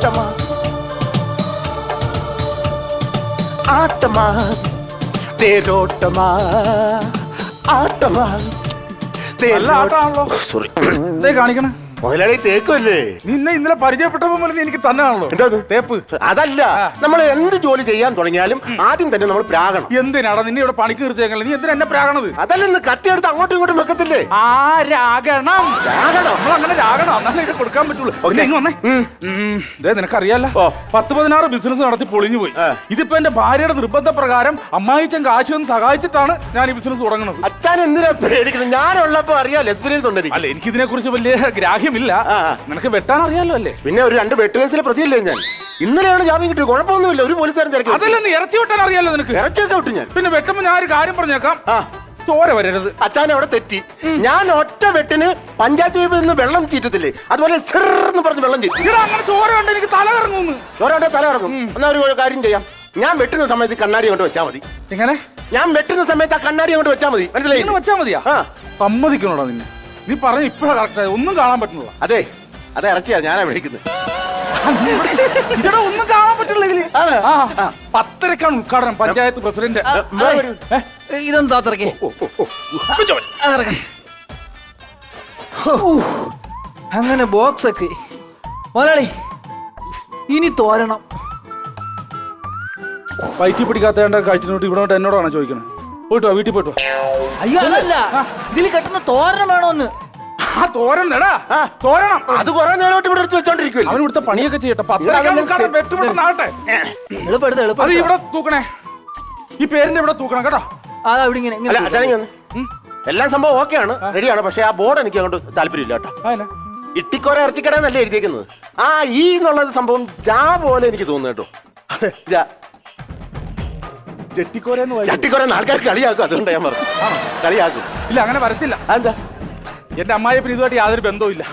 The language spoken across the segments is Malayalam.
ആട്ടമാ ആട്ടമാ തേരോട്ടമാ ആട്ടമാ നല്ല ആട്ടാണല്ലോ. സോറി ഇതേ കാണിക്കണേ. മുതലാളി തേക്കുമല്ലേ? നിന്നെ ഇന്നലെ പരിചയപ്പെട്ടപ്പോ മുതൽ എനിക്ക് തന്നെയാണല്ലോ എന്താ തേപ്പ്. അതല്ല, നമ്മൾ എന്ത് ജോലി ചെയ്യാൻ തുടങ്ങിയാലും ആദ്യം തന്നെ നമ്മൾ പ്രാകണം. എന്തിനാടാ നിന്നെ ഇവിടെ പണിക്ക് നിർത്തിയേക്കണേ? നീ എന്തിനാ എന്നെ പ്രാകണത്? അതല്ല, ഇന്ന് കത്തിയെടുത്ത് അങ്ങോട്ടും ഇങ്ങോട്ടും വെക്കത്തില്ലേ? രാഗണം നമ്മൾ അങ്ങനെ രാഗണം, എന്നാലേ ഇത് കൊടുക്കാൻ പറ്റുള്ളൂ. വന്നേ. നിനക്കറിയാലോ, 10-16 ബിസിനസ് നടത്തി പൊളിഞ്ഞു പോയി. ഇതിപ്പോ എന്റെ ഭാര്യയുടെ നിർബന്ധ പ്രകാരം അമ്മായിച്ചൻ കാശ് വന്ന് സഹായിച്ചിട്ടാണ് ഞാൻ ഈ ബിസിനസ് തുടങ്ങുന്നത്. അച്ഛൻ എന്തിനാ പേടിക്കുന്നത്? ഞാനുള്ളപ്പോ അറിയാലോ, എക്സ്പീരിയൻസ് ഉണ്ട്. അല്ല, എനിക്ക് ഇതിനെ കുറിച്ച് വലിയ ഗ്രാഹ്യമില്ല. നിനക്ക് വെട്ടാൻ അറിയാലോ അല്ലേ? പിന്നെ ഒരു 2 വെട്ടുകേസിലെ പ്രതിയല്ലേ ഞാൻ. ഇന്നലെയാണ് ജാമ്യം കിട്ടിയത്. കുഴപ്പമൊന്നുമില്ല, ഒരു പോലീസുകാരൻ തിരക്കി. അതല്ല, നീ ഇറച്ചി വെട്ടാൻ അറിയാലോ നിനക്ക്? ഇറച്ചിയൊക്കെ വിട്ടു ഞാൻ. പിന്നെ വെട്ടുമ്പോ ഞാൻ ഒരു കാര്യം പറഞ്ഞേക്കാം, ചോര വരരുത്. അച്ഛൻ അവിടെ തെറ്റി. ഞാൻ ഒറ്റ വെട്ടിന് പഞ്ചായത്ത് വീട്ടിൽ നിന്ന് വെള്ളം ചീറ്റത്തില്ലേ, അതുപോലെ എന്ന് പറഞ്ഞ് വെള്ളം ചീറ്റി. അങ്ങനെ ചോര കൊണ്ട് എനിക്ക് തല കറങ്ങുന്നു. ചോര കൊണ്ട് തല കറങ്ങും. എന്നാ ഒരു കാര്യം ചെയ്യാം, ഞാൻ വെട്ടുന്ന സമയത്ത് കണ്ണാടി കൊണ്ട് വെച്ചാൽ മതി. എങ്ങനെ? ഞാൻ വെട്ടുന്ന സമയത്ത് ആ കണ്ണാടി കൊണ്ട് വെച്ചാൽ മതി. മനസ്സിലായി? വെച്ചാൽ മതിയാ? സമ്മതിക്കണോടാ നിന്നെ. നീ പറഞ്ഞ ഇപ്പഴാ കറക്റ്റ്. ഒന്നും കാണാൻ പറ്റുന്നില്ല. അതെ, അതെ, ഇറച്ചിയാ ഞാനാ വിളിക്കുന്നത്. ഇവിടെ ഒന്നും കാണാൻ പറ്റില്ലെങ്കിൽ 10:30 ഉദ്ഘാടനം. പഞ്ചായത്ത് പ്രസിഡന്റ്. ഇതെന്താ അത്രയ്ക്ക്? അങ്ങനെ ബോക്സ് ഒക്കെ മുതലാളി ഇനി തോരണം. വയറ്റി പിടിക്കാത്ത കഴിച്ചിട്ട് ഇവിടെ എന്നോടാണ് ചോദിക്കണേ. പോയിട്ടോ, വീട്ടിൽ പോയിട്ടോ. അയ്യോ അതല്ല, ഇതിൽ കെട്ടുന്ന തോരണം വേണോന്ന്. തോരണം തോരണം. അത് കുറെ നേരമായിട്ട് ഇവിടെ എടുത്ത് വെച്ചോണ്ടിരിക്കുവല്ലോ. അവൻ ഇവിടുത്തെ പണിയൊക്കെ ചെയ്യട്ടെ. 10:30 എളുപ്പം ഇവിടെ തൂക്കണേ. ഈ പേരിന്റെ ഇവിടെ തൂക്കണം കേട്ടോ. അതാ ഇവിടെ ഇങ്ങനെ. എല്ലാം സംഭവം ഓക്കെയാണ്, റെഡിയാണ്. പക്ഷെ ആ ബോർഡ് എനിക്ക് അങ്ങോട്ട് താല്പര്യമില്ല കേട്ടോ. ഇട്ടിക്കോര ഇറച്ചിക്കടന്നല്ലേ എഴുതിയേക്കുന്നത്. ഈ എന്നുള്ളത് സംഭവം ജാ പോലെ എനിക്ക് തോന്നുന്നു കേട്ടോ. ചട്ടിക്കോരെന്ന് ആൾക്കാർ കളിയാക്കും, അതുകൊണ്ട് ഞാൻ പറഞ്ഞു കളിയാക്കും. ഇല്ല, അങ്ങനെ വരത്തില്ല. എന്താ? എന്റെ അമ്മായിപ്പന് ഇതുമായിട്ട് യാതൊരു ബന്ധവും ഇല്ല.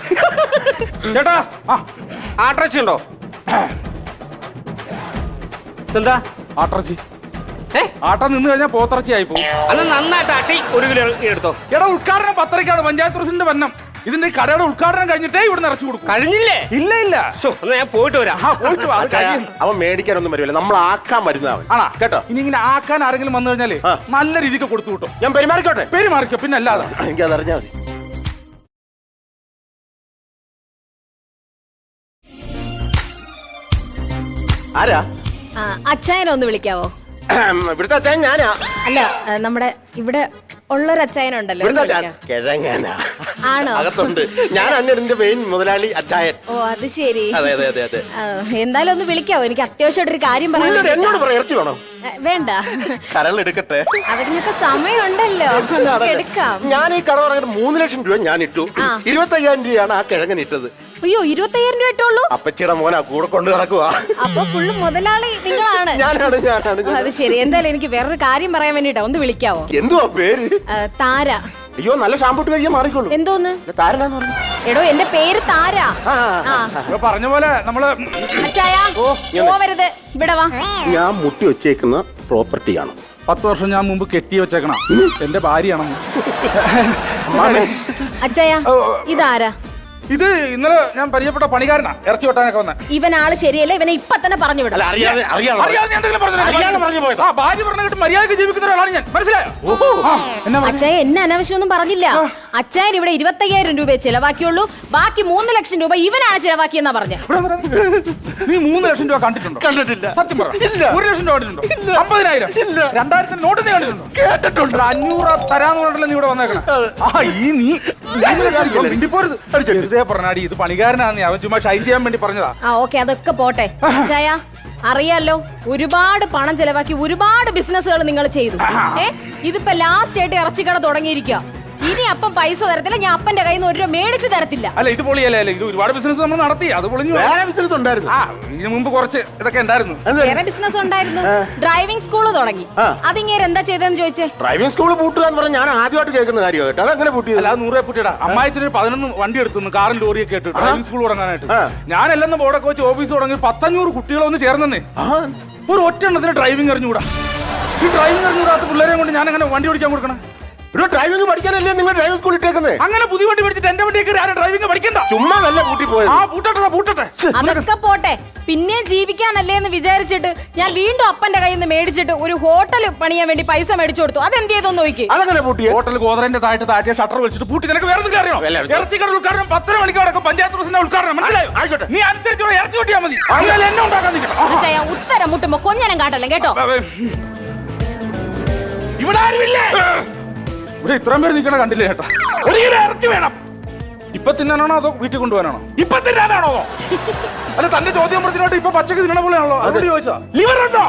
ചേട്ടാ, ആട്ടിറച്ചി ഉണ്ടോ? എന്താ ആട്ടിറച്ചി? ആട്ടം നിന്ന് കഴിഞ്ഞാൽ പോത്തിറച്ചി ആയി പോകും. അന്ന് നന്നായിട്ട് ആട്ടി 1 കിലോ എടുത്തോ. എടാ, ഉദ്ഘാടനം 10:30 പഞ്ചായത്ത് പ്രസിഡന്റ് വന്നം. ഇതിന്റെ കടയുടെ ഉദ്ഘാടനം കഴിഞ്ഞിട്ടേ ഇവിടെ നിറച്ചു കൊടുക്കും. കഴിഞ്ഞില്ലേ? ഇല്ല. ഞാൻ പോയിട്ട് വരാം. പോയിട്ട് വാ. അവൻ മേടിക്കാനൊന്നും വരില്ല, നമ്മൾ ആക്കാൻ വരുന്നവൻ കേട്ടോ. ഇനി ഇങ്ങനെ ആക്കാൻ ആരെങ്കിലും വന്നു കഴിഞ്ഞാലേ നല്ല രീതിക്ക് കൊടുത്തു കിട്ടും. ഞാൻ പെരുമാറിക്കോട്ടെ. പെരുമാറിക്കോ, പിന്നെ അല്ലാതെ. എനിക്കത് അറിഞ്ഞാൽ മതി. ആരാ? അച്ചായനൊന്ന് വിളിക്കാവോ? ഇവിടുത്തെ അച്ചായൻ ഞാനാ. അല്ല, നമ്മുടെ ഇവിടെ ഉള്ളൊരു അച്ചായനുണ്ടല്ലോ. ആണോ? അകത്തുണ്ട്. ഞാൻ അന്നെ മെയിൻ മുതലാളി അച്ചായൻ. ഓ, അത് ശരി. അതെ അതെ അതെ അതെ. എന്തായാലും ഒന്ന് വിളിക്കാവോ? എനിക്ക് അത്യാവശ്യമായിട്ടൊരു കാര്യം പറയാൻ. എന്നോട് പറയാം, ഇറച്ചി വേണം. വേണ്ട, കരളെടുക്കട്ടെ. അതിനൊക്കെ സമയമുണ്ടല്ലോ, എടുക്കാം. ഞാൻ ഈ കട പറഞ്ഞിട്ട് 3 ലക്ഷം രൂപ ഞാൻ ഇട്ടു. 25,000 രൂപയാണ് ആ കിഴങ്ങൻ ഇട്ടത്. അയ്യോ, 25,000 രൂപ ഇട്ടുള്ളൂ? അപ്പച്ചിയുടെ മോനാ കൂടെ കൊണ്ട് നടക്കുവാ. അപ്പൊ ഫുള്ള് മുതലാളി നിങ്ങളാണ്? ഞാനാണ്. അത് ശരി. എന്തായാലും എനിക്ക് വേറൊരു കാര്യം പറയാൻ വേണ്ടിട്ടാ, ഒന്ന് വിളിക്കാവോ? എന്തുവാ പേര്? താര. അയ്യോ, നല്ല ഷാമ്പൂട്ട് കഴിക്കാൻ മാറിക്കോളൂ. എന്തോന്ന്? താരനാന്ന് പറഞ്ഞു. എടോ, എന്റെ പേര് താര. പറഞ്ഞ പോലെ നമ്മള് പോവരുത്, ഇവിടെ വാ. ഞാൻ മുട്ടി വെച്ചേക്കുന്ന പ്രോപ്പർട്ടിയാണ്. 10 വർഷം ഞാൻ മുമ്പ് കെട്ടി വെച്ചേക്കണം. എന്റെ ഭാര്യയാണെന്ന്. അച്ചായ, ഇതാരാ? ഇത് ഇന്നലെ ഞാൻ പരിചയപ്പെട്ട പണിക്കാരനാ, ഇറച്ചി വെട്ടാനൊക്കെ വന്ന. ഇവനാള് ശരിയല്ല, ഇവനെ ഇപ്പൊ തന്നെ പറഞ്ഞു വിടാം. ഭാര്യ പറഞ്ഞിട്ട് മര്യാദക്ക് ജീവിക്കുന്ന ഒരാളാണ് ഞാൻ, മനസ്സിലായോ? അച്ചായ എന്നെ അനാവശ്യമൊന്നും പറഞ്ഞില്ല. അച്ചായൻ ഇവിടെ 25,000 രൂപയെ ചിലവാക്കിയുള്ളൂ, ബാക്കി 3 ലക്ഷം രൂപ ഇവനാണ് ചിലവാക്കിയെന്നാ പറഞ്ഞ. നീ 3 ലക്ഷം രൂപ കണ്ടിട്ടുണ്ടോ? കണ്ടിട്ടില്ല. സത്യം പറ. 1 ലക്ഷം രൂപ കണ്ടിട്ടുണ്ടോ? 50,000, 2000 നോട്ട് നീ കണ്ടിട്ടുണ്ടോ? കേട്ടിട്ടുണ്ട്. 500 തരാന്ന് പറഞ്ഞിട്ടല്ലേ നീ ഇവിടെ വന്നേക്കണം. നീ പോരുത് പറഞ്ഞാടി, ഇത് പണിക്കാരനാണ്, അവൻ ചുമ്മാ ഷൈൻ ചെയ്യാൻ വേണ്ടി പറഞ്ഞതാ. ഓക്കെ, അതൊക്കെ പോട്ടെ. അച്ചായ, അറിയാലോ, ഒരുപാട് പണം ചെലവാക്കി ഒരുപാട് ബിസിനസ്സുകൾ നിങ്ങൾ ചെയ്തു. ഇതിപ്പോ ലാസ്റ്റ് ആയിട്ട് ഇറച്ചിക്കട തുടങ്ങിയിരിക്കുക. ഇനി അപ്പം പൈസ തരത്തില്ല, ഞാൻ അപ്പന്റെ കയ്യിൽ നിന്ന് 1 രൂപ മേടിച്ച് തരത്തില്ല. അല്ല, ഇത് പൊളിയല്ലേ? ഇത് ഒരുപാട് ബിസിനസ് നമ്മൾ നടത്തി, അത് പൊളിഞ്ഞു. വേറെ ബിസിനസ് ഉണ്ടായിരുന്നു. ഇതിനു മുമ്പ് കുറച്ച് ഇതൊക്കെ ഉണ്ടായിരുന്നു. വേറെ ബിസിനസ് ഉണ്ടായിരുന്നു. ഡ്രൈവിംഗ് സ്കൂള് തുടങ്ങി. അതിങ്ങനെ എന്താ ചെയ്തെന്ന് ചോദിച്ചേ? ഡ്രൈവിംഗ് സ്കൂൾ പൂട്ടുക എന്ന് പറഞ്ഞാൽ ഞാൻ ആദ്യമായിട്ട് കേൾക്കുന്ന കാര്യം കേട്ടോ. അതങ്ങനെ പൂട്ടിയത്? അല്ല, 100 രൂപ പൂട്ടിയടാ. അമ്മായിത്തിന് 11 വണ്ടി എടുത്തു, കാറും ലോറിയൊക്കെ ഇട്ട് ഡ്രൈവിംഗ് സ്കൂൾ തുടങ്ങാനായിട്ട്. ഞാനെല്ലാം ബോർഡൊക്കെ വെച്ച് ഓഫീസ് തുടങ്ങി 500 കുട്ടികളൊന്ന് ചേർന്നേ. ഒരു ഒറ്റ എണ്ണത്തിന് ഡ്രൈവിംഗ് അറിഞ്ഞുകൂടാ. ഈ ഡ്രൈവിംഗ് അറിഞ്ഞുകൂടാത്ത പിള്ളേരെ കൊണ്ട് ഞാൻ അങ്ങനെ വണ്ടി ഓടിക്കാൻ കൊടുക്കണം? ഇവിടെ ഡ്രൈവിംഗ് പഠിക്കാനല്ലേ നിങ്ങൾ ഡ്രൈവിംഗ് സ്കൂളിൽ ഇട്ടേക്കുന്നത്? അങ്ങനെ പുതിയ വണ്ടി പഠിച്ചിട്ട് എന്റെ വണ്ടിയൊക്കെ ആരും ഡ്രൈവിംഗ് പഠിക്കണ്ട. ചുമ്മാ നല്ല കൂട്ടി പോയത്. ആ പൂട്ടട്ടെ. അതൊക്കെ പോട്ടെ, പിന്നെ ജീവിക്കാനല്ലേ എന്ന് വിചാരിച്ചിട്ട് ഞാൻ വീണ്ടും അപ്പന്റെ കയ്യിൽ നിന്ന് മേടിച്ചിട്ട് ഒരു ഹോട്ടൽ പണിയാൻ വേണ്ടി പൈസ മേടിച്ചു കൊടുത്തു. അതെന്ത് ചെയ്തോന്ന് നോക്കി. അതങ്ങനെ പൂട്ടിയെ? ഹോട്ടൽ ഗോദറന്റെ താഴെ ഷട്ടർ വെച്ചിട്ട് പൂട്ടി. നിനക്ക് വേറെ എന്തെങ്കിലും അറിയണോ? ഇറച്ചിക്കട ഉദ്ഘാടനം 10 മണിക്ക് നടക്കും. പഞ്ചായത്ത് പ്രസിഡന്റ് ഉദ്ഘാടനം. മനസ്സിലായോ? ആയിക്കോട്ടെ. നീ അനുസരിച്ച് ഇറച്ചി കൂട്ടിയാൽ മതി. അങ്ങനെ എന്നെ ഉണ്ടാക്കാൻ നിൽക്കണം. ചായ ഉത്തരം മുട്ടുമ്പോ കൊഞ്ഞനം കാട്ടല്ലേ കേട്ടോ. ഇവിടെ ആരുമില്ലേ? ഇവിടെ ഇത്രയും പേര് നിൽക്കണ കണ്ടില്ലേ ചേട്ടാ? ഒരു കിലോ ഇറച്ചി വേണം. ഇപ്പൊ തിന്നാനാണോ അതോ വീട്ടിൽ കൊണ്ടുപോകാനാണോ? ഇപ്പൊ തിന്നാനാണോ? അല്ല, തന്റെ ചോദ്യം പറഞ്ഞിട്ട് ഇപ്പൊ പച്ചക്ക് തിന്നണ പോലെയാണല്ലോ. അതോട് ചോദിച്ചാ ലിവർ ഉണ്ടോ?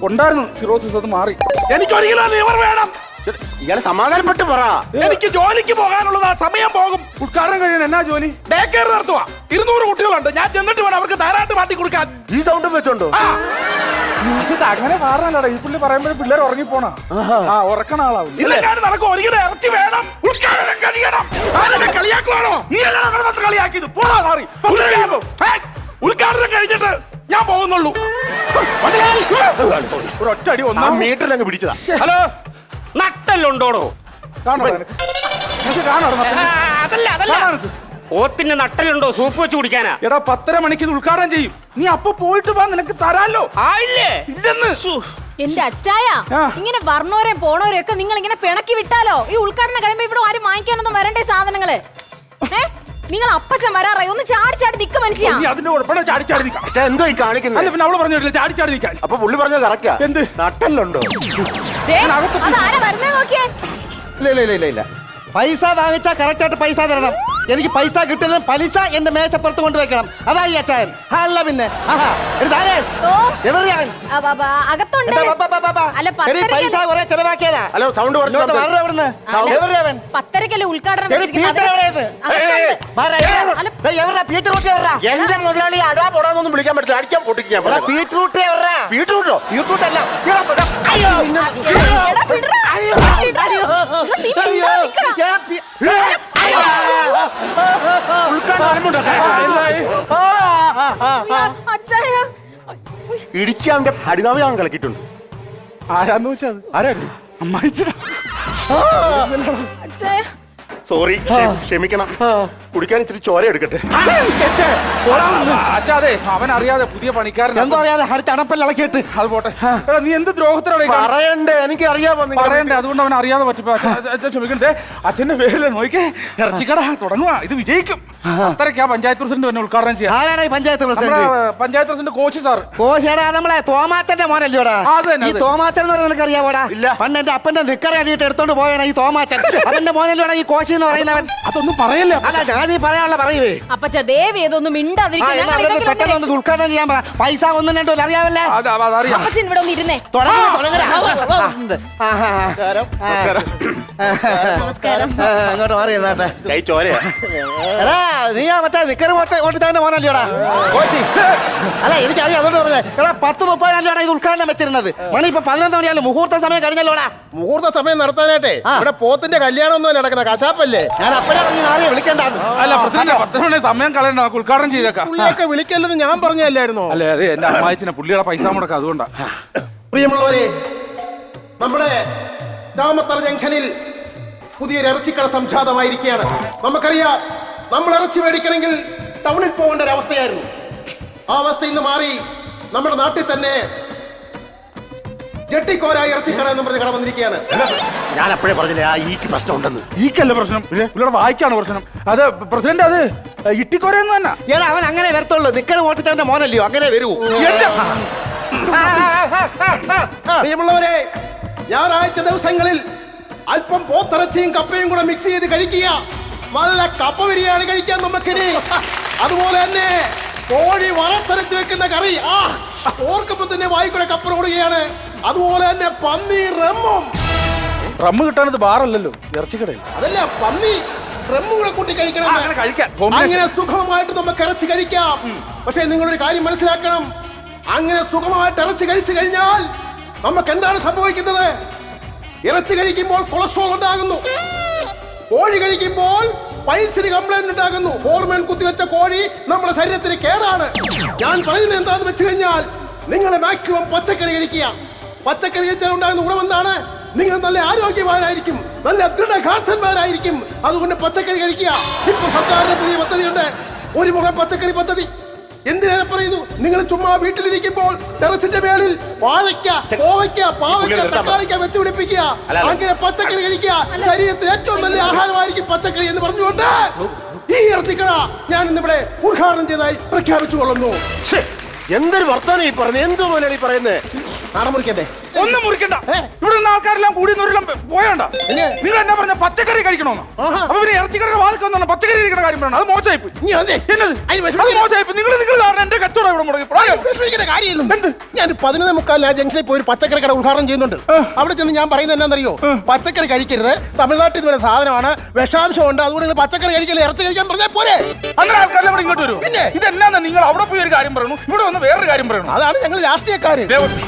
ഉണ്ടായിരുന്നു സിറോസിസ്, അത് മാറി. എനിക്ക് ഒരു കിലോ ലിവർ വേണം. ഇയാളെ സമാധാനപ്പെട്ട് പറ. എനിക്ക് ജോലിക്ക് പോകാനുള്ളതാ, സമയം പോകും. ഉദ്ഘാടനം കഴിയണം. എന്നാ ജോലി? ഡേ കെയർ നടത്തുക. 200 കുട്ടികളുണ്ട്. ഞാൻ ചെന്നിട്ട് വേണം അവർക്ക് ധാരാട്ട് മാറ്റി കൊടുക്കാൻ. ഈ സൗണ്ടും വെച്ചോണ്ടോ? അങ്ങനെ പറഞ്ഞാലോ ഈ പുള്ളി പറയുമ്പോഴും പിള്ളേർ ഉറങ്ങിപ്പോണ. ഉറക്കണ ആളാവും. നടക്കും. ഒരു കിലോ ഇറച്ചി വേണം. ഉദ്ഘാടനം കഴിയണം. കളിയാക്കുവാണോ? നീ എല്ലാം കളിയാക്കിയത്. പോടാ സാറി. ഉദ്ഘാടനം കഴിഞ്ഞിട്ട് ഞാൻ പോകുന്നുള്ളൂ. ഒരു ഒറ്റ അടി 1 മീറ്ററിൽ അങ്ങ് പിടിച്ചതാ. ഹലോ, നട്ടല്ലുണ്ടോടോ? അതല്ല ഓത്തിന്റെ നട്ടലുണ്ടോ? സൂപ്പ് വെച്ച് കുടിക്കാനാ? എടാ 10:30 മണിക്ക് ഇത് ഉദ്ഘാടനം ചെയ്യും. നീ അപ്പൊ പോയിട്ട് വാ, നിനക്ക് തരാലോ. ആയില്ലേ? ഇല്ലെന്ന്. എന്റെ അച്ചായ, ഇങ്ങനെ വർണ്ണോരെയും പോണോരെയും ഒക്കെ നിങ്ങൾ ഇങ്ങനെ പിണക്കി വിട്ടാലോ? ഈ ഉദ്ഘാടനം കഴിയുമ്പോ ഇവിടെ ആരും വാങ്ങിക്കാനൊന്നും വരണ്ടേ സാധനങ്ങള്? നിങ്ങൾ അപ്പച്ചൻ വരാറായി. ഒന്ന് ചാടി നിക്ക മനുഷ്യ. അതിന്റെ കുഴപ്പമില്ല, ചാടി നിൽക്കാം. എന്തോ ഈ കാണിക്കുന്നത്? അല്ല, പിന്നെ അവള് പറഞ്ഞിട്ടില്ല ചാടി നിൽക്കാൻ. അപ്പൊ പുള്ളി പറഞ്ഞത് കറക്റ്റാ. എന്ത് നട്ടല്ലുണ്ടോ? അതാരാ വരുന്നേ നോക്കിയേ. ഇല്ല പൈസ വാങ്ങിച്ചാ കറക്റ്റ് ആയിട്ട് പൈസ തരണം. എനിക്ക് പൈസ കിട്ടുന്നത് പലിശ എന്റെ മേശപ്പുറത്ത് കൊണ്ടുവയ്ക്കണം. അതാ ഈ അച്ചായൻ. അല്ല പിന്നെ അകത്തുണ്ട്. പൈസ കുറെ ചെലവാക്കിയതാ. ഹലോ, സൗണ്ട് പറഞ്ഞു. അവിടുന്ന് 10:30 ഉദ്ഘാടനം. എന്റെ മുതലാളി അടാ പോടാന്നൊന്നും വിളിക്കാൻ പറ്റില്ല. അടിക്കാൻ പൊട്ടിക്കാൻ ബീറ്റ്റൂട്ട് ബീട്രൂട്ടോ? ബീറ്റ്റൂട്ട് അല്ല. ഇടിച്ച് അവന്റെ അടിനാവ് ഞാൻ കളിക്കിട്ടുണ്ട്. ആരാന്ന് വെച്ചത്? ആരായിരുന്നു? അമ്മായിച്ചനാ. സോറി, ക്ഷമിക്കണം. കുടിക്കാൻ ഇച്ചിരി ചോര എടുക്കട്ടെ. അതെ, അവൻ അറിയാതെ പുതിയ പണിക്കാരൻ. എന്തോ അറിയാതെ അടുത്ത അടപ്പല്ല ഇളക്കിയിട്ട്. അത് പോട്ടെ. എടാ, നീ എന്ത് ദ്രോഹത്തിലാണ് പറയണ്ടേ? എനിക്ക് അറിയാമോ? പറയണ്ടേ? അതുകൊണ്ട് അവൻ അറിയാതെ പറ്റിപ്പോ. ക്ഷമിക്കണ്ടേ, അച്ഛന്റെ പേരില് നോക്കിക്കേ. ഇറച്ചിക്കട തുടങ്ങുക. ഇത് വിജയിക്കും. 10:30 പഞ്ചായത്ത് പ്രസിഡന്റ് തന്നെ ഉദ്ഘാടനം ചെയ്യാം. ആരാണ് ഈ panchayat president? Panchayat president Koshi sir. കോശിയുടെ നമ്മളെ തോമാച്ചന്റെ മോനല്ലോടാ. ഈ തോമാച്ചൻ എന്ന് പറഞ്ഞാൽ നിനക്ക് അറിയാവോടാ? പണ്ട് എന്റെ അപ്പന്റെ നിക്കറെ അടിയിട്ട് എടുത്തോണ്ട് പോയവനാ ഈ തോമാച്ചൻ. അവന്റെ മോനല്ലോടാ ഈ കോശി എന്ന് പറയുന്നവൻ. അതൊന്നും പറയല്ലേ. അല്ല, ഞാൻ ഈ പറയാനുള്ള പറയുവേ. അപ്പച്ച ദേവി ഏതൊന്നും പെട്ടെന്ന് ഉദ്ഘാടനം ചെയ്യാൻ പറ. പൈസ ഒന്നും രണ്ടോ അറിയാവല്ലേ? അപ്പച്ചൻ ഇവിടെ ഒന്ന് ഇരുന്നേ. നമസ്കാരം. അങ്ങോട്ട് മാറി ഇരുന്നാട്ടെ. ചോരയാ? എടാ, നീ ആ മറ്റേ നിക്കറ് ഓട്ടിച്ചവന്റെ മോനല്ലോടാ കോശി? അല്ല, എനിക്കറിയാം. അതുകൊണ്ട് പറഞ്ഞേ. എടാ, 10:30 ഇത് ഉദ്ഘാടനം വെച്ചിരുന്നത്. മണി ഇപ്പൊ 11 മണിയല്ലോ. മുഹൂർത്ത സമയം കഴിഞ്ഞല്ലോടാ. മുഹൂർത്ത സമയം നടത്താനായിട്ടേ ഇവിടെ പോത്തിന്റെ കല്യാണം ഒന്നും നടക്കുന്ന കശാപ്പല്ലേ? ഞാൻ അപ്പഴേ പറഞ്ഞ് നാളെ വിളിക്കേണ്ടത്. അല്ല പ്രസിഡന്റ്, 10 മണി സമയം കളയണ്ട, ഉദ്ഘാടനം ചെയ്തേക്കാം. പുള്ളിയൊക്കെ വിളിക്കല്ലെന്ന് ഞാൻ പറഞ്ഞല്ലായിരുന്നോ? അല്ലേ, അതെ, എന്റെ അമ്മായിച്ചിനെ പുള്ളിയുടെ പൈസ മുടക്കാം. അതുകൊണ്ടാ. പ്രിയമുള്ളവരെ, നമ്മുടെ ചാമത്തറ ജംഗ്ഷനിൽ പുതിയൊരു ഇറച്ചിക്കട സംജാതമായിരിക്കുകയാണ്. നമുക്കറിയാം, നമ്മൾ ഇറച്ചി മേടിക്കണമെങ്കിൽ ടൗണിൽ പോകേണ്ട ഒരു അവസ്ഥയായിരുന്നു. ആ അവസ്ഥ ഇന്ന് മാറി. നമ്മുടെ നാട്ടിൽ തന്നെ ജെട്ടിക്കോരായി ഇറച്ചിക്കട എന്ന് പറഞ്ഞ കട വന്നിരിക്കുകയാണ്. ഞാൻ അപ്പോഴേ പറഞ്ഞില്ലേ ആ ഈക്ക് പ്രശ്നം ഉണ്ടെന്ന്. ഈക്കല്ല പ്രശ്നം, പുള്ളിയുടെ വായിക്കാണ് പ്രശ്നം. അത് പ്രസിഡന്റ്, അത് ഇട്ടിക്കോരെന്ന് തന്നെ. ഏടാ, അവൻ അങ്ങനെ വരത്തുള്ളൂ. നിക്കറ് ഓട്ടിച്ചവന്റെ മോനല്ലയോ? അങ്ങനെ വരൂ. പ്രിയമുള്ളവരെ, ഞായറാഴ്ച ദിവസങ്ങളിൽ അല്പം പോത്തിറച്ചിയും കപ്പയും കൂടെ മിക്സ് ചെയ്ത് കഴിക്കുക. നല്ല കപ്പ ബിരിയാണി കഴിക്കാൻ നമുക്കിനി. അതുപോലെ തന്നെ കോഴി വറുത്തരച്ച് വെക്കുന്ന കറി. ഓർക്കപ്പോ തന്നെ വായിക്കൂടെ കപ്പറോടുകയാണ്. അതുപോലെ തന്നെ പന്നി റമ്മും. റമ്മ് കിട്ടാനത് ബാറല്ലല്ലോ, ഇറച്ചിക്കടയിൽ. അതല്ല, പന്നി റമ്മും കൂടെ കൂട്ടി കഴിക്കണം. അങ്ങനെ സുഖമായിട്ട് നമുക്ക് ഇറച്ചി കഴിക്കാം. പക്ഷെ നിങ്ങളൊരു കാര്യം മനസ്സിലാക്കണം. അങ്ങനെ സുഖമായിട്ട് ഇറച്ചി കഴിച്ചു കഴിഞ്ഞാൽ നമുക്ക് എന്താണ് സംഭവിക്കുന്നത്? ഇറച്ചി കഴിക്കുമ്പോൾ കൊളസ്ട്രോൾ ഉണ്ടാകുന്നു. കോഴി കഴിക്കുമ്പോൾ പൈൽസിന് കംപ്ലൈന്റ് ഉണ്ടാകുന്നു. ഹോർമോൺ കുത്തിവെച്ച കോഴി നമ്മുടെ ശരീരത്തിന് കേടാണ്. ഞാൻ പറയുന്നത് എന്താണെന്ന് വെച്ച് കഴിഞ്ഞാൽ, നിങ്ങൾ മാക്സിമം പച്ചക്കറി കഴിക്കുക. പച്ചക്കറി കഴിച്ചാൽ ഉണ്ടാകുന്ന ഗുണം എന്താണ്? നിങ്ങൾ നല്ല ആരോഗ്യവാനായിരിക്കും, നല്ല ദൃഢഗാത്രന്മാരായിരിക്കും. അതുകൊണ്ട് പച്ചക്കറി കഴിക്കുക. ഇപ്പൊ സർക്കാരിന്റെ പുതിയ പദ്ധതിയുണ്ട്, ഒരു മുറ പച്ചക്കറി പദ്ധതി. എന്തിനാണ് പറയുന്നു? നിങ്ങൾ ചുമ്മാ വീട്ടിലിരിക്കുമ്പോൾ ടെറസിന്റെ മേളിൽ വാഴയ്ക്ക, കോവയ്ക്ക, പാവയ്ക്ക, തക്കാളിക്ക വെച്ച് പിടിപ്പിക്കുക. അങ്ങനെ പച്ചക്കറി കഴിക്കുക. ശരീരത്തിന് ഏറ്റവും നല്ല ആഹാരമായിരിക്കും പച്ചക്കറി എന്ന് പറഞ്ഞുകൊണ്ട് ഈ ഇറച്ചിക്കട ഞാൻ ഇന്നിവിടെ ഉദ്ഘാടനം ചെയ്തതായി പ്രഖ്യാപിച്ചു കൊള്ളുന്നു. എന്തൊരു വർത്താനം ഈ പറഞ്ഞത്? എന്തോ പോലെയാണ് ഈ പറയുന്നത്? നാടൻ മുറിക്കണ്ടേ? ഒന്നും മുറിക്കണ്ട. ഇവിടെ നിന്ന് ആൾക്കാരെല്ലാം കൂടി പോയണ്ട. നിങ്ങൾ എന്നാ പറഞ്ഞ പച്ചക്കറി കഴിക്കണമെന്ന്? അപ്പൊ പിന്നെ ഇറച്ചിക്കടയുടെ വാതിൽക്ക് വന്നാണ് പച്ചക്കറി കഴിക്കുന്ന കാര്യം പറയണം. അത് മോശമായിപ്പോയി. മോശമായിപ്പോയി. നിങ്ങൾ കാരണം എന്റെ കച്ചവടം ഇവിടെ മുടങ്ങി. ഞാൻ 11:45 ആ ജംഗ്ഷനിൽ പോയി ഒരു പച്ചക്കറി കട ഉദ്ഘാടനം ചെയ്യുന്നുണ്ട്. അവിടെ ചെന്ന് ഞാൻ പറയുന്നത് എന്നാന്നറിയോ? പച്ചക്കറി കഴിക്കരുത്, തമിഴ്നാട്ടിൽ നിന്ന് വരുന്ന സാധനമാണ്, വിഷാംശമുണ്ട്, അതുകൊണ്ട് നിങ്ങൾ പച്ചക്കറി കഴിക്കരുത്, ഇറച്ചി കഴിക്കാൻ പറഞ്ഞാൽ പോലെ. അങ്ങനെ ആൾക്കാരെല്ലാം ഇവിടെ ഇങ്ങോട്ട് വരും. പിന്നെ ഇതെന്നാ നിങ്ങൾ അവിടെ പോയി ഒരു കാര്യം പറയണു, ഇവിടെ വന്ന് വേറൊരു കാര്യം പറയണു. അതാണ് ഞങ്ങൾ രാഷ്ട്രീയക്കാര്.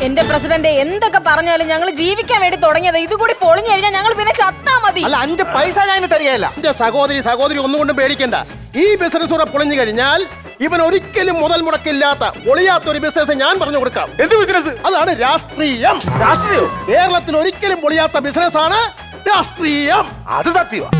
എന്റെ പ്രസിഡന്റ്, എന്തൊക്കെ പറഞ്ഞാലും ഞങ്ങൾ ജീവിക്കാൻ വേണ്ടി തുടങ്ങിയത്. ഇത് കൂടി പൊളിഞ്ഞു കഴിഞ്ഞാൽ ഞങ്ങൾ പിന്നെ ചത്താ മതി. അല്ല 5 പൈസ ഞാൻ തരികയില്ല. എന്റെ സഹോദരി ഒന്നുകൊണ്ടും പേടിക്കണ്ട. ഈ ബിസിനസ് കൂടെ പൊളിഞ്ഞു കഴിഞ്ഞാൽ ഇവൻ ഒരിക്കലും മുതൽ മുടക്കില്ലാത്ത ഒളിയാത്ത ഒരു ബിസിനസ് ഞാൻ പറഞ്ഞു കൊടുക്കാം. എന്ത് ബിസിനസ്? അതാണ് രാഷ്ട്രീയം. രാഷ്ട്രീയം കേരളത്തിൽ ഒരിക്കലും പൊളിയാത്ത ബിസിനസ് ആണ് രാഷ്ട്രീയം. അത് സത്യമാണ്.